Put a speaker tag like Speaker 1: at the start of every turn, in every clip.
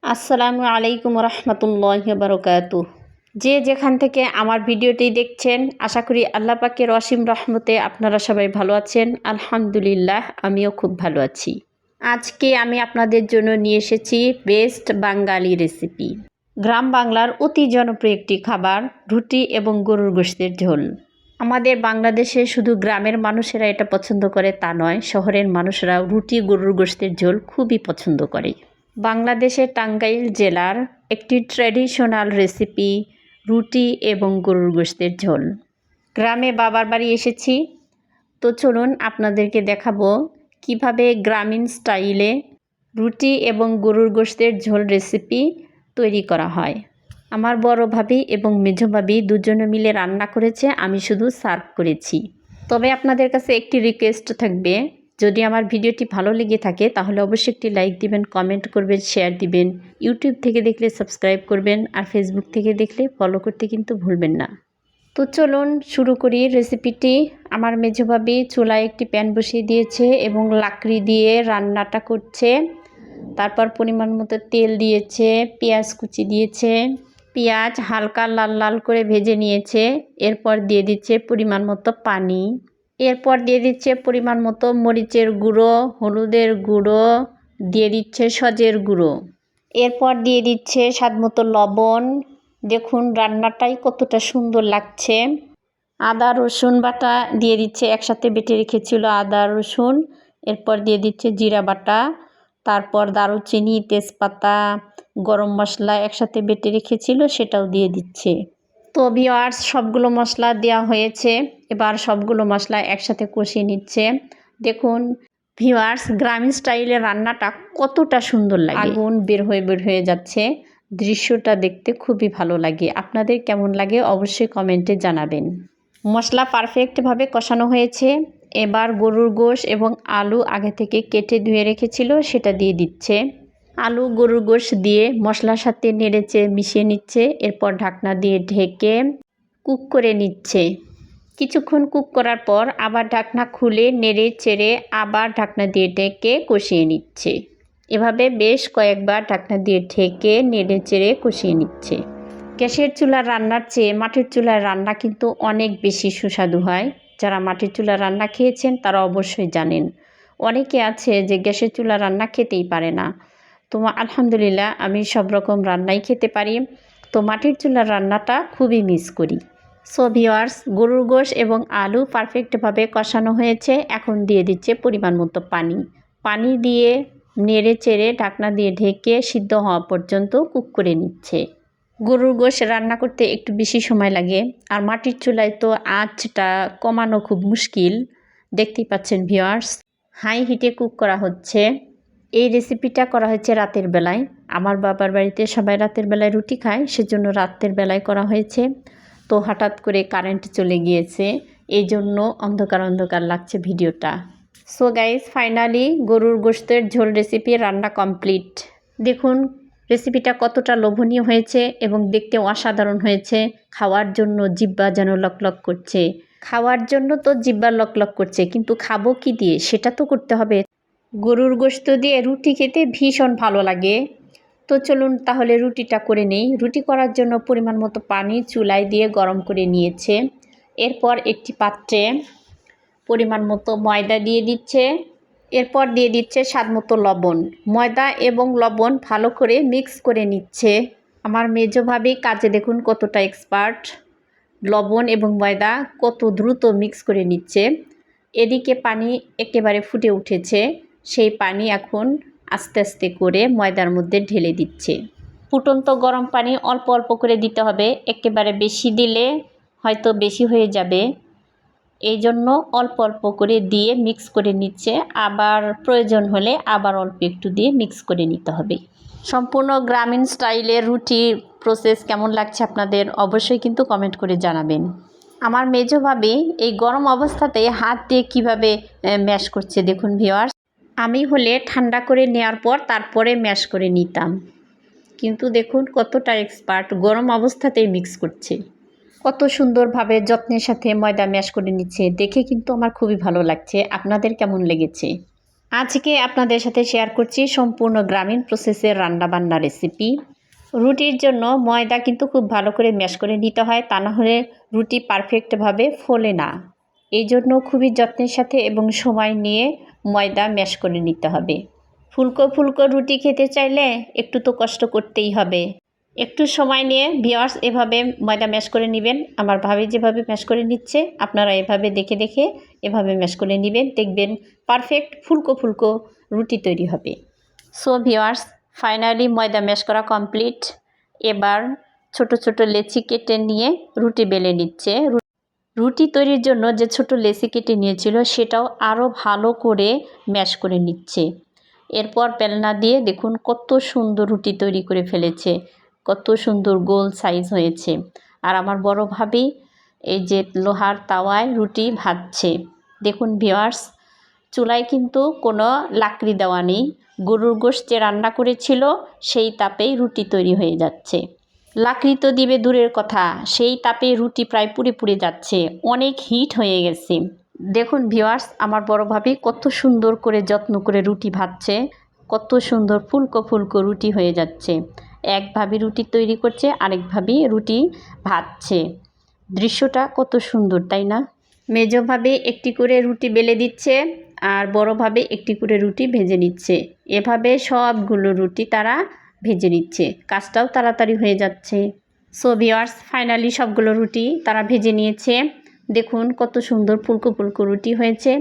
Speaker 1: আসসালামু আলাইকুম রহমতুল্লাহি বারাকাতুহু। যে যেখান থেকে আমার ভিডিওটি দেখছেন, আশা করি আল্লাহ পাকের অসীম রহমতে আপনারা সবাই ভালো আছেন। আলহামদুলিল্লাহ, আমিও খুব ভালো আছি। আজকে আমি আপনাদের জন্য নিয়ে এসেছি বেস্ট বাঙালি রেসিপি। গ্রাম বাংলার অতি জনপ্রিয় একটি খাবার, রুটি এবং গরুর গোশতের ঝোল। আমাদের বাংলাদেশে শুধু গ্রামের মানুষেরা এটা পছন্দ করে তা নয়, শহরের মানুষরাও রুটি গরুর গোশতের ঝোল খুবই পছন্দ করে। বাংলাদেশের টাঙ্গাইল জেলার একটি ট্র্যাডিশনাল রেসিপি রুটি এবং গরুর গোশতের ঝোল। গ্রামে বাবার বাড়ি এসেছি, তো চলুন আপনাদেরকে দেখাবো কিভাবে গ্রামীণ স্টাইলে রুটি এবং গরুর গোশতের ঝোল রেসিপি তৈরি করা হয়। আমার বড় ভাবি এবং মেঝো ভাবি দুজনে মিলে রান্না করেছে, আমি শুধু সার্ভ করেছি। তবে আপনাদের কাছে একটি রিকোয়েস্ট থাকবে, যদি আমার ভিডিওটি ভালো লেগে থাকে তাহলে অবশ্যই একটি লাইক দিবেন, কমেন্ট করবেন, শেয়ার দিবেন। ইউটিউব থেকে দেখলে সাবস্ক্রাইব করবেন, আর ফেসবুক থেকে দেখলে ফলো করতে কিন্তু ভুলবেন না। তো চলুন শুরু করি রেসিপিটি। আমার মেঝো ভাবি চুলায় একটি প্যান বসিয়ে দিয়েছে এবং লাকড়ি দিয়ে রান্নাটা করছে। তারপর পরিমাণ মতো তেল দিয়েছে, পেঁয়াজ কুচি দিয়েছে, পেঁয়াজ হালকা লাল লাল করে ভেজে নিয়েছে। এরপর দিয়ে দিচ্ছে পরিমাণ মতো পানি, এরপর দিয়ে দিচ্ছে পরিমাণ মতো মরিচের গুঁড়ো, হলুদের গুঁড়ো, দিয়ে দিচ্ছে সজের গুঁড়ো, এরপর দিয়ে দিচ্ছে স্বাদ মতো লবণ। দেখুন রান্নাটাই কতটা সুন্দর লাগছে। আদা রসুন বাটা দিয়ে দিচ্ছে, একসাথে বেটে রেখেছিল আদা রসুন। এরপর দিয়ে দিচ্ছে জিরা বাটা, তারপর দারুচিনি, তেজপাতা, গরম মশলা একসাথে বেটে রেখেছিল সেটাও দিয়ে দিচ্ছে। তো ভিউয়ার্স, সবগুলো মশলা দেওয়া হয়েছে, এবার সবগুলো মশলা একসাথে কষিয়ে নিচ্ছে। দেখুন ভিউয়ার্স, গ্রামীণ স্টাইলের রান্নাটা কতটা সুন্দর লাগে, আগুন বের হয়ে যাচ্ছে। দৃশ্যটা দেখতে খুবই ভালো লাগে। আপনাদের কেমন লাগে অবশ্যই কমেন্টে জানাবেন। মশলা পারফেক্টভাবে কষানো হয়েছে। এবার গরুর গোশ এবং আলু আগে থেকে কেটে ধুয়ে রেখেছিল সেটা দিয়ে দিচ্ছে। আলু গরুর গোশ দিয়ে মশলার সাথে নেড়েচেড়ে মিশিয়ে নিচ্ছে। এরপর ঢাকনা দিয়ে ঢেকে কুক করে নিচ্ছে। কিছুক্ষণ কুক করার পর আবার ঢাকনা খুলে নেড়ে চেড়ে আবার ঢাকনা দিয়ে ঢেকে কষিয়ে নিচ্ছে। এভাবে বেশ কয়েকবার ঢাকনা দিয়ে ঢেকে নেড়ে চেড়ে কষিয়ে নিচ্ছে। গ্যাসের চুলার রান্নার চেয়ে মাটির চুলার রান্না কিন্তু অনেক বেশি সুস্বাদু হয়। যারা মাটির চুলার রান্না খেয়েছেন তারা অবশ্যই জানেন। অনেকে আছে যে গ্যাসের চুলার রান্না খেতেই পারে না। তো আলহামদুলিল্লাহ আমি সব রকম রান্নাই খেতে পারি। তো মাটির চুলার রান্নাটা খুবই মিস করি। সো ভিউয়ার্স, গরুর গোশ এবং আলু পারফেক্টভাবে কষানো হয়েছে। এখন দিয়ে দিচ্ছে পরিমাণ মতো পানি। পানি দিয়ে নেড়ে চেড়ে ঢাকনা দিয়ে ঢেকে সিদ্ধ হওয়া পর্যন্ত কুক করে নিচ্ছে। গরুর গোশ রান্না করতে একটু বেশি সময় লাগে, আর মাটির চুলায় তো আঁচটা কমানো খুব মুশকিল। দেখতেই পাচ্ছেন ভিউয়ার্স, হাই হিটে কুক করা হচ্ছে। এই রেসিপিটা করা হয়েছে রাতের বেলায়। আমার বাবার বাড়িতে সবাই রাতের বেলায় রুটি খায়, সেজন্য রাতের বেলায় করা হয়েছে। তো হঠাৎ করে কারেন্ট চলে গিয়েছে, এই জন্য অন্ধকার অন্ধকার লাগছে ভিডিওটা। সো গাইস, ফাইনালি গরুর গোশতের ঝোল রেসিপি রান্না কমপ্লিট। দেখুন রেসিপিটা কতটা লোভনীয় হয়েছে এবং দেখতে অসাধারণ হয়েছে। খাওয়ার জন্য জিহ্বা যেন লকলক করছে। খাওয়ার জন্য তো জিহ্বা লকলক করছে, কিন্তু খাবো কি দিয়ে সেটা তো করতে হবে। গরুর গোশত দিয়ে রুটি খেতে ভীষণ ভালো লাগে। তো চলুন তাহলে রুটিটা করে নেই। রুটি করার জন্য পরিমাণ মতো পানি চুলায় দিয়ে গরম করে নিয়েছে। এরপর একটি পাত্রে পরিমাণ মতো ময়দা দিয়ে দিচ্ছে। এরপর দিয়ে দিচ্ছে স্বাদ মতো লবণ। ময়দা এবং লবণ ভালো করে মিক্স করে নিচ্ছে। আমার মেজো ভাবি কাজে দেখুন কতটা এক্সপার্ট। লবণ এবং ময়দা কত দ্রুত মিক্স করে নিচ্ছে। এদিকে পানি একেবারে ফুটে উঠেছে, সেই পানি এখন আস্তে আস্তে করে ময়দার মধ্যে ঢেলে দিচ্ছে। ফুটন্ত গরম পানি অল্প অল্প করে দিতে হবে, একেবারে বেশি দিলে হয়তো বেশি হয়ে যাবে। এই জন্য অল্প অল্প করে দিয়ে মিক্স করে নিচ্ছে, আবার প্রয়োজন হলে আবার অল্প একটু দিয়ে মিক্স করে নিতে হবে। সম্পূর্ণ গ্রামীণ স্টাইলের রুটির প্রসেস কেমন লাগছে আপনাদের অবশ্যই কিন্তু কমেন্ট করে জানাবেন। আমার মেজো ভাবি এই গরম অবস্থাতে হাত দিয়ে কিভাবে ম্যাশ করছে দেখুন ভিউয়ার্স। আমি হলে ঠান্ডা করে নেওয়ার পর তারপরে ম্যাশ করে নিতাম, কিন্তু দেখুন কতটা এক্সপার্ট, গরম অবস্থাতেই মিক্স করছে। কত সুন্দরভাবে যত্নের সাথে ময়দা ম্যাশ করে নিচ্ছে, দেখে কিন্তু আমার খুবই ভালো লাগছে। আপনাদের কেমন লেগেছে? আজকে আপনাদের সাথে শেয়ার করছি সম্পূর্ণ গ্রামীণ প্রসেসের রান্নাবান্না রেসিপি। রুটির জন্য ময়দা কিন্তু খুব ভালো করে ম্যাশ করে নিতে হয়, তা না হলে রুটি পারফেক্টভাবে ফোলে না। এই জন্য খুবই যত্নের সাথে এবং সময় নিয়ে ময়দা ম্যাশ করে নিতে হবে। ফুলকো ফুলকো রুটি খেতে চাইলে একটু তো কষ্ট করতেই হবে। একটু সময় নিয়ে ভিউয়ার্স এভাবে ময়দা ম্যাশ করে নেবেন। আমার ভাবি যেভাবে ম্যাশ করে নিচ্ছে আপনারা এভাবে দেখে দেখে এভাবে ম্যাশ করে নেবেন, দেখবেন পারফেক্ট ফুলকো ফুলকো রুটি তৈরি হবে। সো ভিউয়ার্স, ফাইনালি ময়দা ম্যাশ করা কমপ্লিট। এবার ছোট ছোট লেচি কেটে নিয়ে রুটি বেলে নিচ্ছে। রুটি তৈরির জন্য যে ছোট লেচি কেটে নিয়েছিল সেটাও আরও ভালো করে ম্যাশ করে নিচ্ছে। এরপর বেলনা দিয়ে দেখুন কত সুন্দর রুটি তৈরি করে ফেলেছে, কত সুন্দর গোল সাইজ হয়েছে। আর আমার বড় ভাবি এই যে লোহার তাওয়ায় রুটি ভাজছে। দেখুন ভিউয়ার্স, চুলায় কিন্তু কোনো লাকড়ি দেওয়া নেই, গরুর গোশত যে রান্না করেছিল সেই তাপেই রুটি তৈরি হয়ে যাচ্ছে। লাকড়ি তো দিবে দূরের কথা, সেই তাপে রুটি প্রায় পুড়ে পুড়ে যাচ্ছে, অনেক হিট হয়ে গেছে। দেখুন ভিউয়ার্স, আমার বড় ভাবি কত সুন্দর করে যত্ন করে রুটি ভাজছে, কত সুন্দর ফুলকো ফুলকো রুটি হয়ে যাচ্ছে। এক ভাবি রুটি তৈরি করছে, আরেক ভাবি রুটি ভাজছে। দৃশ্যটা কত সুন্দর, তাই না? মেজো ভাবি একটি করে রুটি বেলে দিচ্ছে আর বড় ভাবি একটি করে রুটি ভেজে নিচ্ছে। এভাবে সবগুলো রুটি তারা ভেজে নিচ্ছে, কাজটাও তাড়াতাড়ি হয়ে যাচ্ছে। সো ভিউয়ার্স, ফাইনালি সবগুলো রুটি তারা ভেজে নিয়েছে। দেখুন কত সুন্দর ফুলকো ফুলকো রুটি হয়েছে।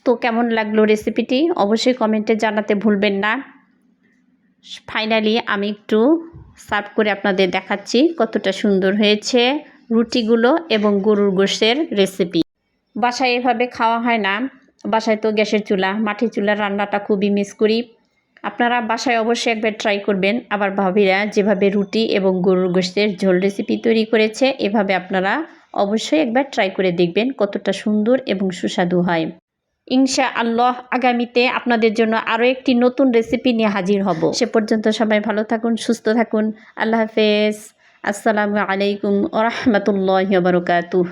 Speaker 1: তো কেমন লাগলো রেসিপিটি অবশ্যই কমেন্টে জানাতে ভুলবেন না। ফাইনালি আমি একটু সার্ভ করে আপনাদের দেখাচ্ছি কতটা সুন্দর হয়েছে রুটিগুলো এবং গরুর গোশতের রেসিপি। বাসায় এভাবে খাওয়া হয় না, বাসায় তো গ্যাসের চুলা, মাটির চুলার রান্নাটা খুবই মিস করি। আপনারা বাসায় অবশ্যই একবার ট্রাই করবেন। আবার ভাবিরা যেভাবে রুটি এবং গরুর গোশতের ঝোল রেসিপি তৈরি করেছে, এভাবে আপনারা অবশ্যই একবার ট্রাই করে দেখবেন কতটা সুন্দর এবং সুস্বাদু হয়। ইনশাআল্লাহ আগামীতে আপনাদের জন্য আরও একটি নতুন রেসিপি নিয়ে হাজির হব। সে পর্যন্ত সবাই ভালো থাকুন, সুস্থ থাকুন। আল্লাহ হাফেজ। আসসালামু আলাইকুম ওয়া রাহমাতুল্লাহি ওয়া বারাকাতুহু।